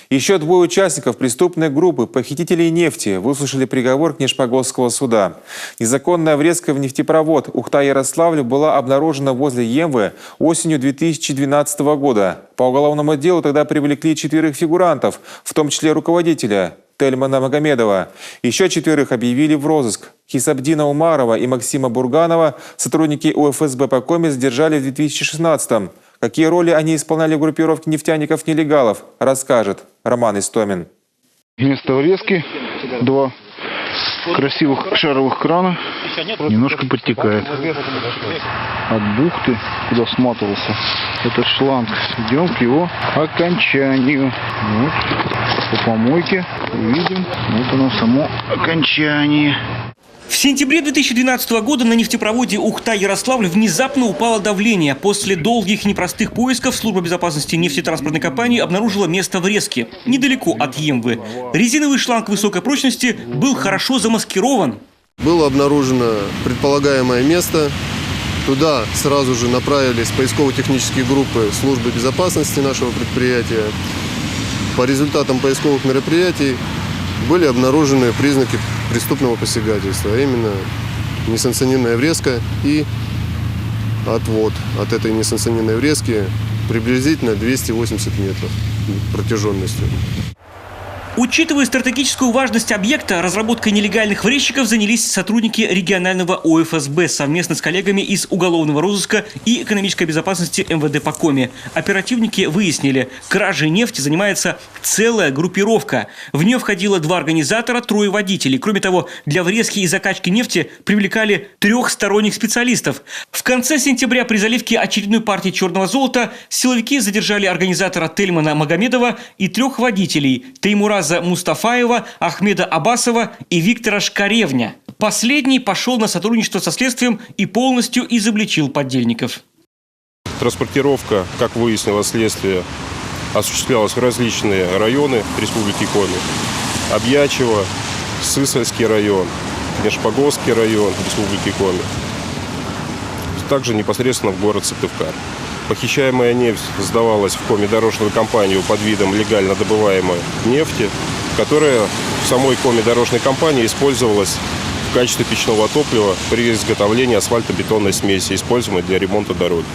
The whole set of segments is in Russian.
Еще двое участников преступной группы похитителей нефти выслушали приговор Нижегородского суда. Незаконная врезка в нефтепровод Ухта-Ярославль была обнаружена возле Емвы осенью 2012 года. По уголовному делу тогда привлекли 4 фигурантов, в том числе руководителя Тельмана Магомедова. Еще 4 объявили в розыск. Хисабдина Умарова и Максима Бурганова сотрудники УФСБ по Коми задержали в 2016-м. Какие роли они исполняли в группировке нефтяников-нелегалов, расскажет Роман Истомин. Место врезки, 2 красивых шаровых крана, немножко подтекает от бухты, куда сматывался этот шланг. Идем к его окончанию. Вот, по помойке увидим, вот оно само окончание. В сентябре 2012 года на нефтепроводе Ухта-Ярославль внезапно упало давление. После долгих и непростых поисков служба безопасности нефтетранспортной компании обнаружила место врезки недалеко от Емвы. Резиновый шланг высокой прочности был хорошо замаскирован. Было обнаружено предполагаемое место. Туда сразу же направились поисково-технические группы службы безопасности нашего предприятия. По результатам поисковых мероприятий были обнаружены признаки преступного посягательства, а именно несанкционированная врезка и отвод от этой несанкционированной врезки приблизительно 280 метров протяженностью. Учитывая стратегическую важность объекта, разработкой нелегальных врезчиков занялись сотрудники регионального ОФСБ совместно с коллегами из уголовного розыска и экономической безопасности МВД по Коми. Оперативники выяснили, кражей нефти занимается целая группировка. В нее входило 2 организатора, 3 водителей. Кроме того, для врезки и закачки нефти привлекали 3 сторонних специалистов. В конце сентября при заливке очередной партии черного золота силовики задержали организатора Тельмана Магомедова и 3 водителей – Теймураза Мустафаева, Ахмеда Абасова и Виктора Шкаревня. Последний пошел на сотрудничество со следствием и полностью изобличил поддельников. Транспортировка, как выяснило следствие, осуществлялась в различные районы Республики Коми. Обьячево, Сысольский район, Нижегородский район Республики Коми. Также непосредственно в город Сыктывкар. Похищаемая нефть сдавалась в Коми-дорожную компанию под видом легально добываемой нефти, которая в самой Коми-дорожной компании использовалась в качестве печного топлива при изготовлении асфальтобетонной смеси, используемой для ремонта дороги.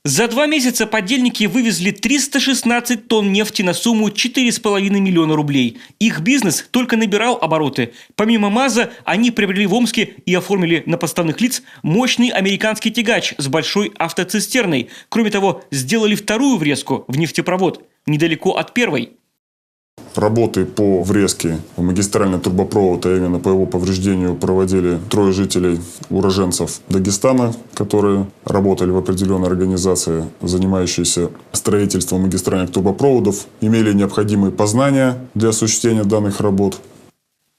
За 2 месяца поддельники вывезли 316 тонн нефти на сумму 4,5 миллиона рублей. Их бизнес только набирал обороты. Помимо МАЗа, они приобрели в Омске и оформили на подставных лиц мощный американский тягач с большой автоцистерной. Кроме того, сделали 2-ю врезку в нефтепровод, недалеко от 1-й. Работы по врезке в магистральный трубопровод, а именно по его повреждению, проводили 3 жителей, уроженцев Дагестана, которые работали в определенной организации, занимающейся строительством магистральных трубопроводов, имели необходимые познания для осуществления данных работ.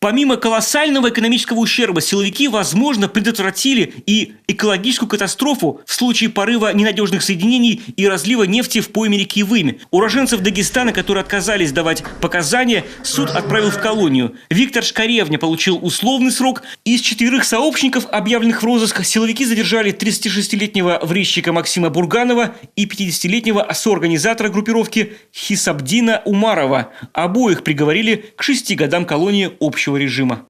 Помимо колоссального экономического ущерба, силовики, возможно, предотвратили и экологическую катастрофу в случае порыва ненадежных соединений и разлива нефти в пойме реки Вымь. Уроженцев Дагестана, которые отказались давать показания, суд отправил в колонию. Виктор Шкаревня получил условный срок. Из 4 сообщников, объявленных в розыск, силовики задержали 36-летнего врезчика Максима Бурганова и 50-летнего соорганизатора группировки Хисабдина Умарова. Обоих приговорили к 6 годам колонии общего режима.